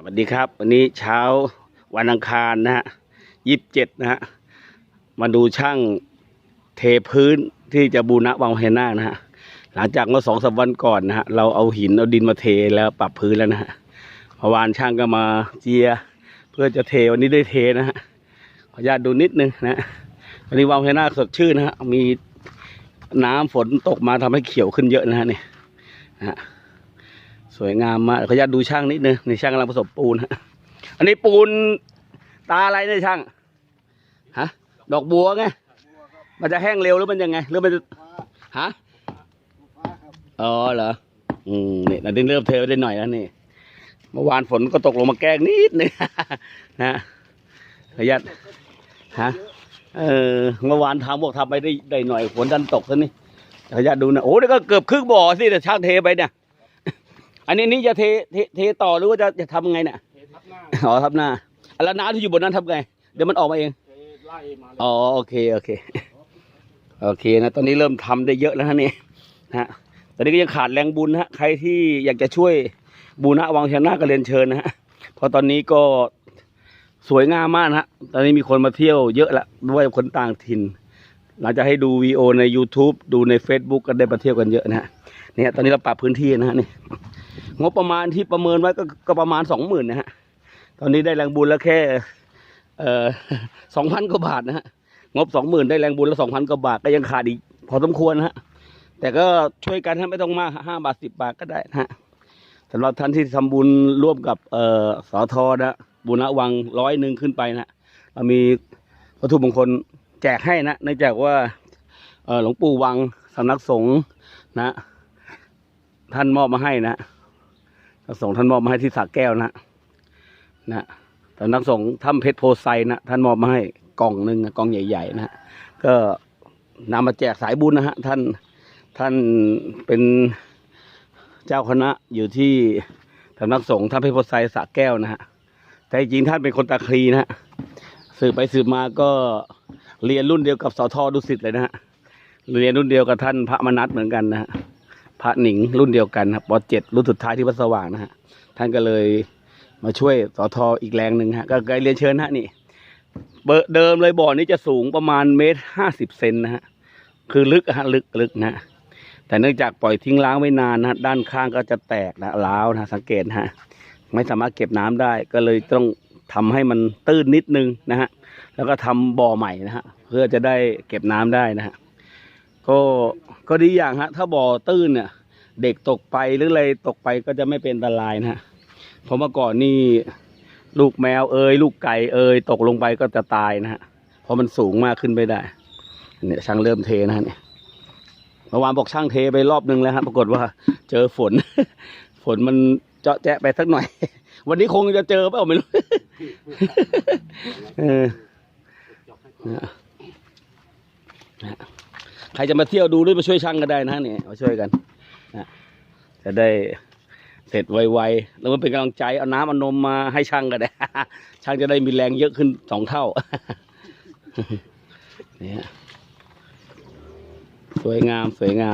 สวัสดีครับวันนี้เช้าวันอังคารนะฮะ27นะฮะมาดูช่างเทพื้นที่จะบูรณะวังพญานาคนะฮะหลังจากเมื่อ2-3 วันก่อนนะฮะเราเอาหินเอาดินมาเทแล้วปรับพื้นแล้วนะฮะเมื่อวานช่างก็มาเจียเพื่อจะเทวันนี้ได้เทนะฮะขออนุญาตดูนิดนึงนะวันนี้วังพญานาคสดชื่นนะฮะมีน้ำฝนตกมาทำให้เขียวขึ้นเยอะนะฮะนี่นะฮะสวยงามมากขออนุญาตดูช่างนิดนึงนี่ช่างกำลังผสมปูนฮะอันนี้ปูนตาอะไรเนี่ยช่างฮะดอกบัวไงมันจะแห้งเร็วหรือมันยังไงหรือมันจะฮะอ๋อเหรอนี่นาดินเริ่มเทไปได้หน่อยแล้วนี่เมื่อวานฝนก็ตกลงมาแกล้งนิดนึงนะขออนุญาตฮะเมื่อวานทำไปได้หน่อยฝนดันตกซะนี่ขออนุญาตดูนะโอ้นี่ก็เกือบครึ่งบ่อสิแต่ช่างเทไปเนี่ยอันนี้จะเทต่อหรือว่าจะทำไงเนี่ยอ๋อทับหน้าแล้วน้ำที่อยู่บนนั้นทำไงเดี๋ยวมันออกมาเองอ๋อโอเคนะตอนนี้เริ่มทำได้เยอะแล้วนี่นะฮะตอนนี้ก็ยังขาดแรงบุญฮะใครที่อยากจะช่วยบูรณะวังพญานาคก็เรียนเชิญนะฮะเพราะตอนนี้ก็สวยงามมากนะฮะตอนนี้มีคนมาเที่ยวเยอะละด้วยคนต่างถิ่นหลังจากให้ดูวีดีโอใน YouTube ดูใน Facebook ก็ได้มาเที่ยวกันเยอะนะฮะเนี่ยตอนนี้เราปรับพื้นที่นะฮะนี่งบประมาณที่ประเมินไว้ก็ประมาณ 20,000นะฮะตอนนี้ได้แรงบุญแล้วแค่2,000 กว่าบาทนะฮะงบ 20,000ได้แรงบุญแล้ว 2,000 กว่าบาทก็ยังขาดอีกพอสมควรนะฮะแต่ก็ช่วยกันไม่ต้องมาก5 บาท 10 บาทก็ได้นะฮะสำหรับท่านที่ทำบุญร่วมกับสทนะบูรณะวัง100ขึ้นไปนะเรามีวัตถุมงคลแจกให้นะเนื่องจากว่าหลวงปู่วังสำนักสงฆ์นะท่านมอบมาให้นะสงฆ์ท่านมอบมาให้ที่สระแก้วนะสำนักสงฆ์ถ้ำเพชรโพไซนะท่านมอบมาให้กล่องหนึ่งกล่องใหญ่ๆนะก็นำมาแจกสายบุญนะฮะท่านเป็นเจ้าคณะอยู่ที่สำนักสงฆ์ถ้ำเพชรโพไซสระแก้วนะฮะแต่จริงท่านเป็นคนตาคลีนะฮะสืบไปสืบมาก็เรียนรุ่นเดียวกับสท.ดุสิตเลยนะฮะเรียนรุ่นเดียวกับท่านพระมนัสเหมือนกันนะฮะพระหนิงรุ่นเดียวกันครับป.7 รุ่นสุดท้ายที่วัดสว่างนะฮะท่านก็เลยมาช่วยสท.อีกแรงหนึ่งฮะก็เรียนเชิญฮะนี่เดิมเลยบ่อนี้จะสูงประมาณ1.50 เมตรนะฮะคือลึกฮะลึกนะแต่เนื่องจากปล่อยทิ้งล้างไว้นานนะด้านข้างก็จะแตกนะร้าวนะสังเกตฮะไม่สามารถเก็บน้ำได้ก็เลยต้องทำให้มันตื้นนิดนึงนะฮะแล้วก็ทำบ่อใหม่นะฮะเพื่อจะได้เก็บน้ำได้นะฮะก็ดีอย่างฮะถ้าบ่อตื้นเนี่ยเด็กตกไปหรืออะไรตกไปก็จะไม่เป็นอันตรายนะฮะเพราะเมื่อก่อนนี่ลูกแมวลูกไก่ตกลงไปก็จะตายนะฮะเพราะมันสูงมากขึ้นไม่ได้เนี่ยช่างเริ่มเทนะฮะเนี่ยเมื่อวานบอกช่างเทไปรอบนึงแล้วฮะปรากฏว่าเจอฝน ฝนมันเจาะแจ๊ะไปสักหน่อย วันนี้คงจะเจอเปล่าไม่รู้ ใครจะมาเที่ยวดูหรือมาช่วยช่างก็ได้นะเนี่ยมาช่วยกันนะจะได้เสร็จไวๆแล้วมันเป็นกำลังใจเอาน้ำเอานมมาให้ช่างก็ได้ ช่างจะได้มีแรงเยอะขึ้น2 เท่า เนี่ยสวยงา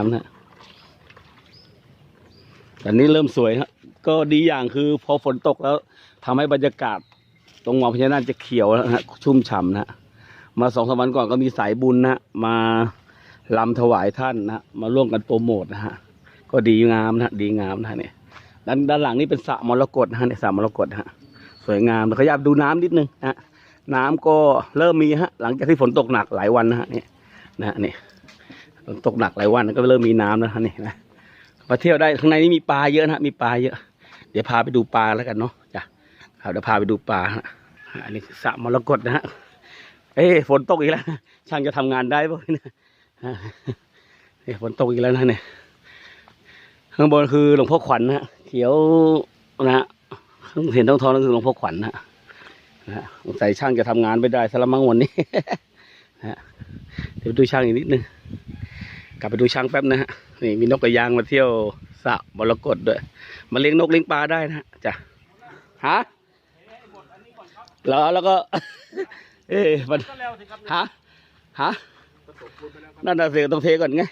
มนะตอนนี้เริ่มสวยครับก็ดีอย่างคือพอฝนตกแล้วทำให้บรรยากาศตรงวังพญานาคจะเขียวแล้วฮะชุ่มฉ่ำนะมา2-3 วันก่อนก็มีสายบุญนะมาลำถวายท่านนะมาร่วมกันโปรโมทนะฮะก็ดีงามนะดีงามนะเนี่ยด้านหลังนี่เป็นสระมรกตนะฮะเนี่ยสระมรกตฮะสวยงามขยับดูน้ำนิดนึงนะน้ำก็เริ่มมีฮะหลังจากที่ฝนตกหนักหลายวันนะฮะเนี่ยนะเนี่ยฝนตกหนักหลายวันก็เริ่มมีน้ำแล้วฮะนี่นะมาเที่ยวได้ข้างในนี่มีปลาเยอะนะมีปลาเยอะเดี๋ยวพาไปดูปลาแล้วกันเนาะจ้ะเดี๋ยวพาไปดูปลาอันนี้สระมรกตนะฮะฝนตกอีกแล้วช่างจะทำงานได้ป่ะเนี่ยฝนตกอีกแล้วนะเนี่ยข้างบนคือหลวงพ่อขวัญนะเขียวนะฮะเห็นท้องนั่นคือหลวงพ่อขวัญนะสงสัยช่างจะทำงานไม่ได้สละมั้งวันนี้นะเดี๋ยวดูช่างอีกนิดนึงกลับไปดูช่างแป๊บนะฮะนี่มีนกกระยางมาเที่ยวสระมรกตด้วยมาเลี้ยงนกเลี้ยงปลาได้นะจ้ะฮะแล้วก็มันฮะนั่นน่ะสิต้องเทก่อนไง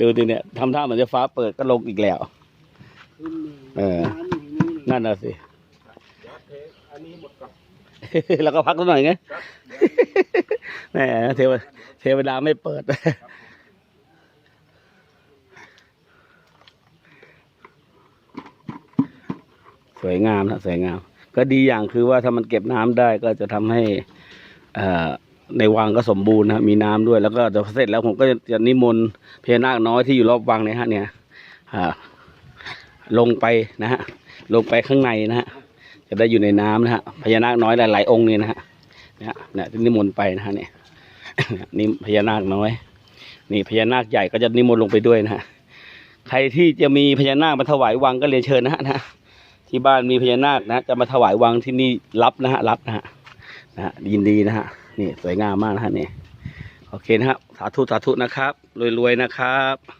ดูดิเนี่ยทำท่าเหมือนจะฟ้าเปิดก็ลงอีกแล้ว นั่นน่ะสิ เดี๋ยวเทอันนี้หมดก่อน แล้วก็พักสักหน่อยไง แหมเทวดาไม่เปิด สวยงามนะสวยงาม ก็ดีอย่างคือว่าถ้ามันเก็บน้ำได้ก็จะทำให้ในวังก็สมบูรณ์นะมีน้ำด้วย แล้วก็จะเสร็จแล้วผมก็จะนิมนต์พญานาคน้อยที่อยู่รอบวังเนี่ยฮะเนี่ยลงไปนะฮะลงไปข้างในนะฮะจะได้อยู่ในน้ำนะฮะพญานาคน้อยหลายๆองค์เนี่ยนะฮะเนี่ยที่นิมนต์ไปนะฮะเนี่ยนี่พญานาคน้อย นี่พญานาคใหญ่ก็จะนิมนต์ลงไปด้วยนะฮะใครที่จะมีพญานาคมาถวายวังก็เรียนเชิญนะฮะที่บ้านมีพญานาคนะจะมาถวายวังที่นี่รับนะฮะรับนะฮะยินดีนะฮะนี่สวยงามมากนะฮะนี่โอเคนะครับสาธุสาธุนะครับรวยๆนะครับ